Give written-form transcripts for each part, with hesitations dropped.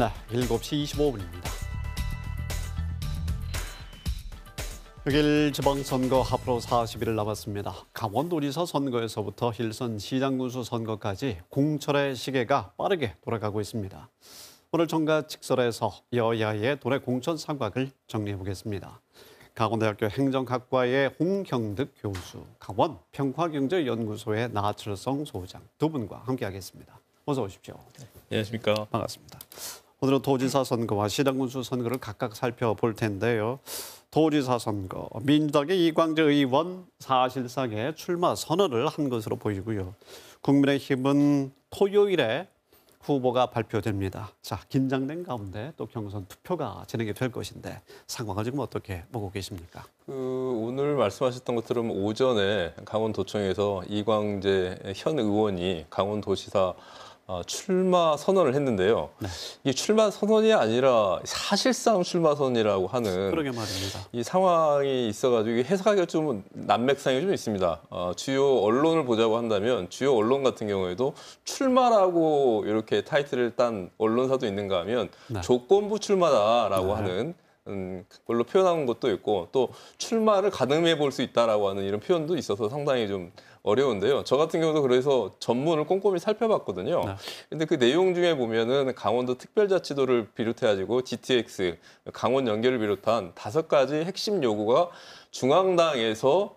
네, 7시 25분입니다. 6일 지방선거 앞으로 40일 남았습니다. 강원도지사 선거에서부터 일선 시장군수 선거까지 공천의 시계가 빠르게 돌아가고 있습니다. 오늘 정가직설에서 여야의 도내 공천 상황을 정리해보겠습니다. 강원대학교 행정학과의 홍경득 교수, 강원 평화경제연구소의 나철성 소장 두 분과 함께하겠습니다. 어서 오십시오. 안녕하십니까. 반갑습니다. 오늘은 도지사 선거와 시장군수 선거를 각각 살펴볼 텐데요. 도지사 선거, 민주당의 이광재 의원 사실상의 출마 선언을 한 것으로 보이고요. 국민의힘은 토요일에 후보가 발표됩니다. 자, 긴장된 가운데 또 경선 투표가 진행이 될 것인데 상황을 지금 어떻게 보고 계십니까? 오늘 말씀하셨던 것처럼 오전에 강원도청에서 이광재 현 의원이 강원도지사 출마 선언을 했는데요. 네. 이게 출마 선언이 아니라 사실상 출마 선언이라고 하는 그러게 말입니다. 이 상황이 있어가지고 해석하기가 좀 난맥상이 좀 있습니다. 주요 언론을 보자고 한다면 주요 언론 같은 경우에도 출마라고 이렇게 타이틀을 딴 언론사도 있는가 하면 네. 조건부 출마다라고 네. 하는 그걸로 표현한 것도 있고 또 출마를 가늠해 볼 수 있다라고 하는 이런 표현도 있어서 상당히 좀 어려운데요. 저 같은 경우도 그래서 전문을 꼼꼼히 살펴봤거든요. 네. 근데 그 내용 중에 보면은 강원도 특별자치도를 비롯해가지고 GTX, 강원 연계를 비롯한 5가지 핵심 요구가 중앙당에서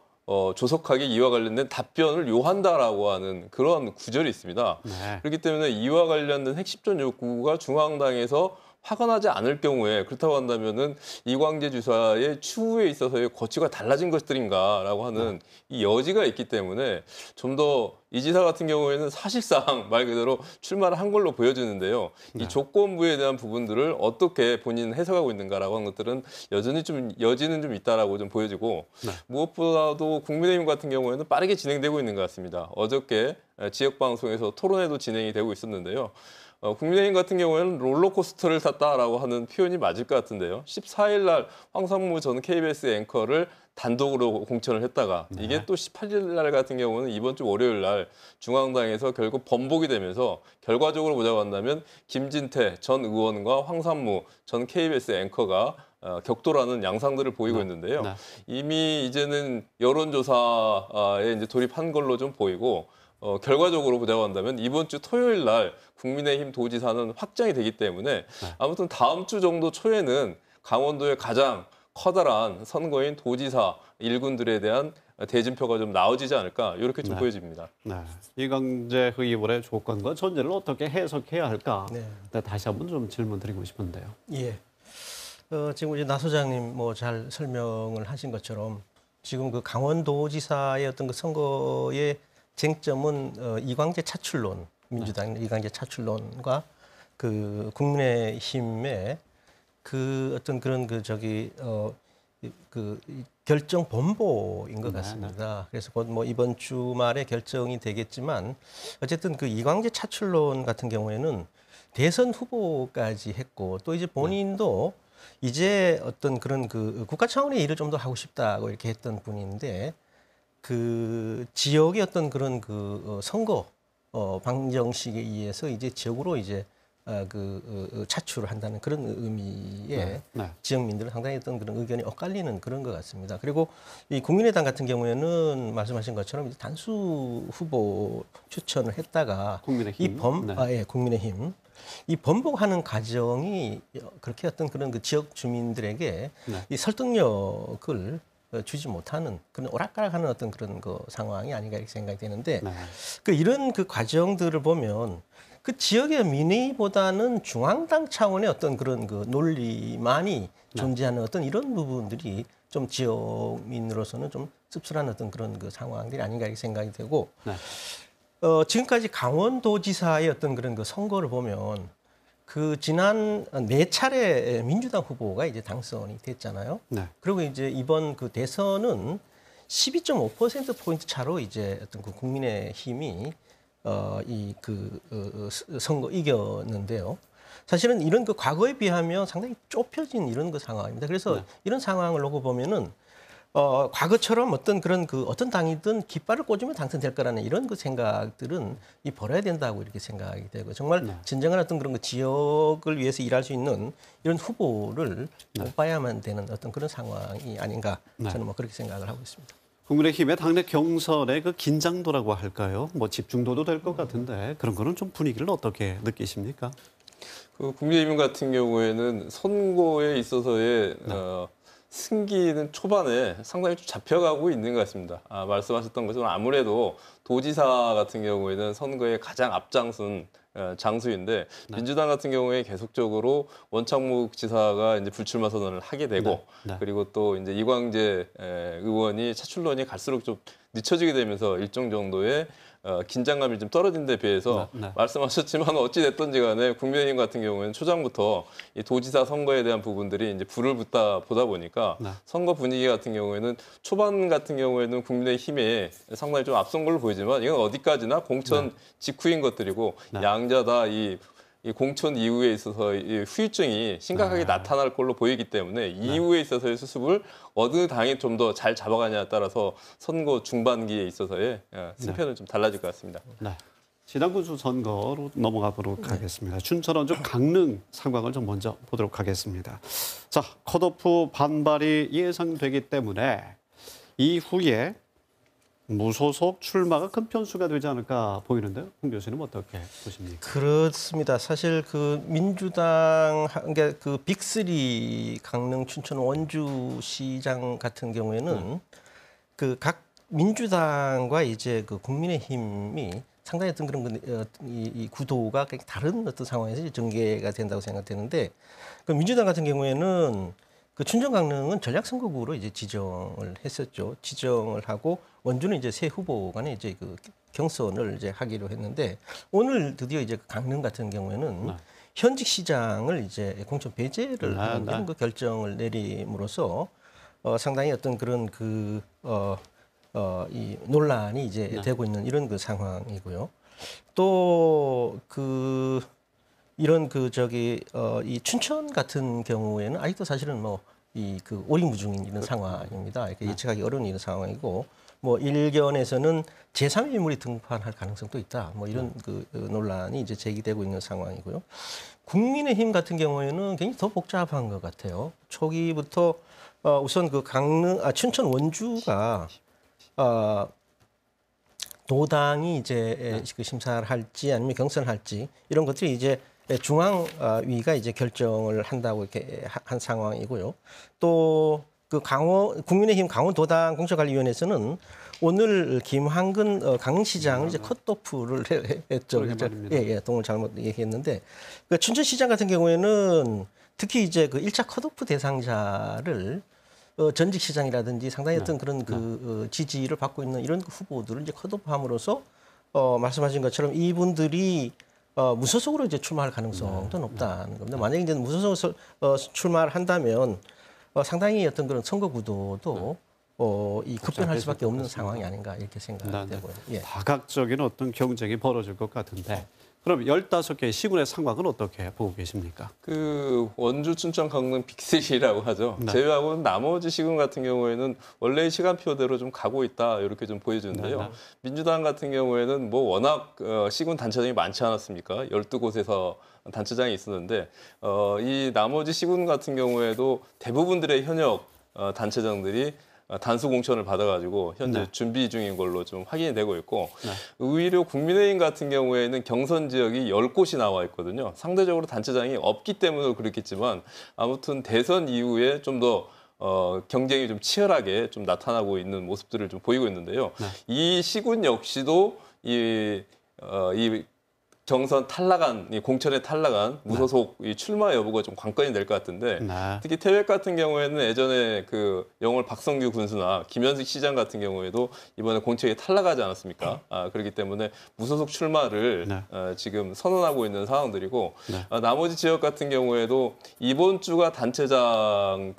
조속하게 이와 관련된 답변을 요한다라고 하는 그런 구절이 있습니다. 네. 그렇기 때문에 이와 관련된 핵심적 요구가 중앙당에서 확언하지 않을 경우에 그렇다고 한다면은 이광재 주사의 추후에 있어서의 거취가 달라진 것들인가라고 하는 이 여지가 있기 때문에 좀 더 이 지사 같은 경우에는 사실상 말 그대로 출마를 한 걸로 보여지는데요. 이 조건부에 대한 부분들을 어떻게 본인은 해석하고 있는가라고 하는 것들은 여전히 좀 여지는 좀 있다라고 좀 보여지고 무엇보다도 국민의힘 같은 경우에는 빠르게 진행되고 있는 것 같습니다. 어저께 지역 방송에서 토론회도 진행이 되고 있었는데요. 국민의힘 같은 경우에는 롤러코스터를 탔다라고 하는 표현이 맞을 것 같은데요. 14일 날 황상무 전 KBS 앵커를 단독으로 공천을 했다가 이게 또 18일 날 같은 경우는 이번 주 월요일 날 중앙당에서 결국 번복이 되면서 결과적으로 보자고 한다면 김진태 전 의원과 황상무 전 KBS 앵커가 격돌하는 양상들을 보이고 있는데요. 이미 이제는 여론조사에 이제 돌입한 걸로 좀 보이고 결과적으로 보자고 한다면 이번 주 토요일 날 국민의힘 도지사는 확정이 되기 때문에 아무튼 다음 주 정도 초에는 강원도의 가장 커다란 선거인 도지사 일군들에 대한 대진표가 좀 나오지지 않을까 이렇게 좀 보여집니다. 네. 이광재 의원의 조건과 전제를 어떻게 해석해야 할까? 네. 다시 한번 좀 질문 드리고 싶은데요. 예. 지금 이제 나 소장님 뭐 잘 설명을 하신 것처럼 지금 그 강원도지사의 어떤 그 선거의 쟁점은 이광재 차출론, 민주당 이광재 차출론과 그 국민의힘의 그 어떤 그런 그 결정 본보인 것 같습니다. 그래서 뭐 이번 주말에 결정이 되겠지만 어쨌든 그 이광재 차출론 같은 경우에는 대선 후보까지 했고 또 이제 본인도 이제 어떤 그런 그 국가 차원의 일을 좀 더 하고 싶다고 이렇게 했던 분인데 그 지역의 어떤 그런 그 선거 방정식에 의해서 이제 지역으로 이제 차출을 한다는 그런 의미의 지역민들은 상당히 어떤 그런 의견이 엇갈리는 그런 것 같습니다. 그리고 이 국민의당 같은 경우에는 말씀하신 것처럼 이제 단수 후보 추천을 했다가 국민의힘? 국민의힘. 이 번복하는 과정이 그렇게 어떤 그런 그 지역 주민들에게 이 설득력을 주지 못하는 그런 오락가락하는 어떤 그런 그 상황이 아닌가 이렇게 생각이 되는데 이런 그 과정들을 보면 그 지역의 민의보다는 중앙당 차원의 어떤 그런 그 논리만이 존재하는 어떤 이런 부분들이 좀 지역민으로서는 좀 씁쓸한 어떤 그런 그 상황들이 아닌가 이렇게 생각이 되고 지금까지 강원도지사의 어떤 그런 그 선거를 보면 그 지난 4차례 민주당 후보가 이제 당선이 됐잖아요. 그리고 이제 이번 그 대선은 12.5%포인트 차로 이제 어떤 그 국민의힘이 선거 이겼는데요. 사실은 이런 그 과거에 비하면 상당히 좁혀진 이런 그 상황입니다. 그래서 이런 상황을 놓고 보면은 과거처럼 어떤 그런 어떤 당이든 깃발을 꽂으면 당선될 거라는 이런 그 생각들은 버려야 된다고 이렇게 생각이 되고 정말 네. 진정한 어떤 그런 지역을 위해서 일할 수 있는 이런 후보를 뽑아야만 되는 어떤 그런 상황이 아닌가 저는 뭐 그렇게 생각을 하고 있습니다. 국민의힘의 당내 경선의 그 긴장도라고 할까요? 뭐 집중도도 될 것 같은데 그런 거는 좀 분위기를 어떻게 느끼십니까? 그 국민의힘 같은 경우에는 선거에 있어서의 승기는 초반에 상당히 좀 잡혀가고 있는 것 같습니다. 말씀하셨던 것처럼 아무래도 도지사 같은 경우에는 선거에 가장 앞장선 장수인데 민주당 같은 경우에 계속적으로 원창목 지사가 이제 불출마 선언을 하게 되고 그리고 또 이제 이광재 의원이 차출론이 갈수록 좀 늦춰지게 되면서 일정 정도의 긴장감이 좀 떨어진 데 비해서 말씀하셨지만 어찌 됐든지 간에 국민의힘 같은 경우에는 초장부터 이 도지사 선거에 대한 부분들이 이제 불을 붙다 보다 보니까 선거 분위기 같은 경우에는 초반 같은 경우에는 국민의힘에 상당히 좀 앞선 걸로 보이지만 이건 어디까지나 공천 직후인 것들이고 양자다 이 공천 이후에 있어서 이 후유증이 심각하게 나타날 걸로 보이기 때문에 이후에 있어서의 수습을 어느 당이 좀 더 잘 잡아가냐에 따라서 선거 중반기에 있어서의 승패는 좀 달라질 것 같습니다. 시장군수 선거로 넘어가 보도록 하겠습니다. 춘천, 원주, 강릉 상황을 좀 먼저 보도록 하겠습니다. 자, 컷오프 반발이 예상되기 때문에 이후에 무소속 출마가 큰 변수가 되지 않을까 보이는데요. 홍 교수님 어떻게 보십니까? 그렇습니다. 사실 그 민주당 그러니까 그 빅3 강릉, 춘천, 원주 시장 같은 경우에는 그 각 민주당과 이제 그 국민의힘이 상당히 어떤 그런 이 구도가 다른 어떤 상황에서 전개가 된다고 생각되는데 그 민주당 같은 경우에는 그 춘천 강릉은 전략선거구로 이제 지정을 했었죠. 지정을 하고 원주는 이제 새 후보 간에 이제 그 경선을 이제 하기로 했는데 오늘 드디어 이제 강릉 같은 경우에는 현직 시장을 이제 공천 배제를 하는 이런 그 결정을 내림으로써 상당히 어떤 그런 이 논란이 이제 되고 있는 이런 그 상황이고요. 또 이런 이 춘천 같은 경우에는 아직도 사실은 뭐 이 오리무중인 이런 상황입니다. 이렇게 예측하기 어려운 이런 상황이고 뭐 일견에서는 제3의 인물이 등판할 가능성도 있다. 뭐 이런 논란이 이제 제기되고 있는 상황이고요. 국민의힘 같은 경우에는 굉장히 더 복잡한 것 같아요. 초기부터 우선 춘천 원주가 도당이 이제 그 심사를 할지 아니면 경선을 할지 이런 것들이 이제 중앙위가 이제 결정을 한다고 이렇게 한 상황이고요. 또 국민의힘 강원도당 공천관리위원회에서는 오늘 김한근 강릉시장을 이제 컷오프를 했죠. 동을 잘못 얘기했는데 춘천시장 같은 경우에는 특히 이제 그 1차 컷오프 대상자를 전직 시장이라든지 상당히 어떤 그런 지지를 받고 있는 이런 후보들을 이제 컷오프함으로써 말씀하신 것처럼 이분들이 무소속으로 이제 출마할 가능성도 높다는 겁니다. 만약에 이제 무소속으로 출마를 한다면 상당히 어떤 그런 선거 구도도 이 급변할 수밖에 없는 상황이 아닌가 이렇게 생각이 되고요. 예. 다각적인 어떤 경쟁이 벌어질 것 같은데 그럼 15개의 시군의 상황은 어떻게 보고 계십니까? 그 원주, 춘천, 강릉 빅3라고 하죠. 제외하고는 나머지 시군 같은 경우에는 원래의 시간표대로 좀 가고 있다 이렇게 좀 보여주는데요. 민주당 같은 경우에는 뭐 워낙 시군 단체장이 많지 않았습니까? 12곳에서 단체장이 있었는데 이 나머지 시군 같은 경우에도 대부분들의 현역 단체장들이 단수 공천을 받아가지고 현재 준비 중인 걸로 좀 확인이 되고 있고 오히려 국민의힘 같은 경우에는 경선 지역이 10곳이 나와 있거든요. 상대적으로 단체장이 없기 때문에 그렇겠지만 아무튼 대선 이후에 좀 더 경쟁이 좀 치열하게 좀 나타나고 있는 모습들을 좀 보이고 있는데요. 이 시군 역시도 이 경선 탈락한, 이 공천에 탈락한 무소속 이 출마 여부가 좀 관건이 될 것 같은데 특히 태백 같은 경우에는 예전에 그 영월 박성규 군수나 김현식 시장 같은 경우에도 이번에 공천에 탈락하지 않았습니까? 그렇기 때문에 무소속 출마를 지금 선언하고 있는 상황들이고 나머지 지역 같은 경우에도 이번 주가 단체장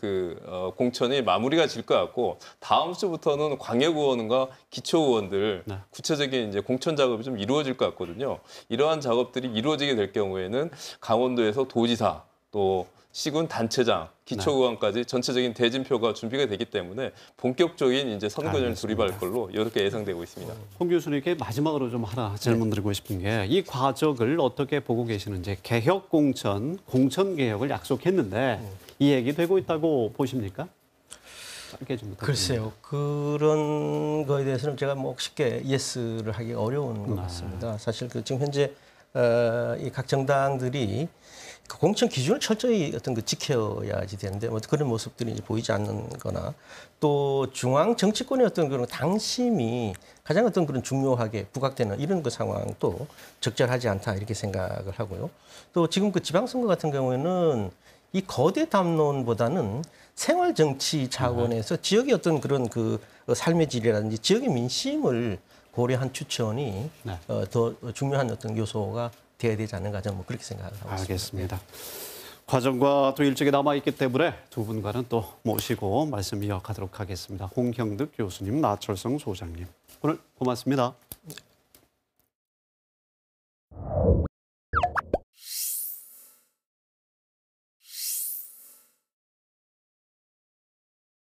공천이 마무리가 질 것 같고 다음 주부터는 광역의원과 기초의원들 구체적인 이제 공천 작업이 좀 이루어질 것 같거든요. 이러한 작업들이 이루어지게 될 경우에는 강원도에서 도지사 또 시군 단체장, 기초의원까지 전체적인 대진표가 준비가 되기 때문에 본격적인 이제 선거전을 돌입할 걸로 이렇게 예상되고 있습니다. 홍 교수님께 마지막으로 좀 하나 질문 드리고 싶은 게 이 과정을 어떻게 보고 계시는지 개혁 공천, 공천 개혁을 약속했는데 이행이 되고 있다고 보십니까? 짧게 좀 부탁드립니다. 글쎄요. 그런 거에 대해서는 제가 뭐 쉽게 예스를 하기 어려운 것 같습니다. 사실 그 지금 현재 이 각 정당들이 그 공천 기준을 철저히 어떤 그 지켜야지 되는데 뭐 그런 모습들이 이제 보이지 않는거나 또 중앙 정치권의 어떤 그런 당심이 가장 어떤 그런 중요하게 부각되는 이런 그 상황도 적절하지 않다 이렇게 생각을 하고요. 또 지금 그 지방선거 같은 경우에는 이 거대 담론보다는 생활 정치 차원에서 지역의 어떤 그런 그 삶의 질이라든지 지역의 민심을 고려한 추천이 네. 더 중요한 어떤 요소가 돼야 되지 않는가 저는 뭐 그렇게 생각을 하고 있습니다. 알겠습니다. 과정과 또 일정이 남아있기 때문에 두 분과는 또 모시고 말씀 이어가도록 하겠습니다. 홍형득 교수님, 나철성 소장님. 오늘 고맙습니다.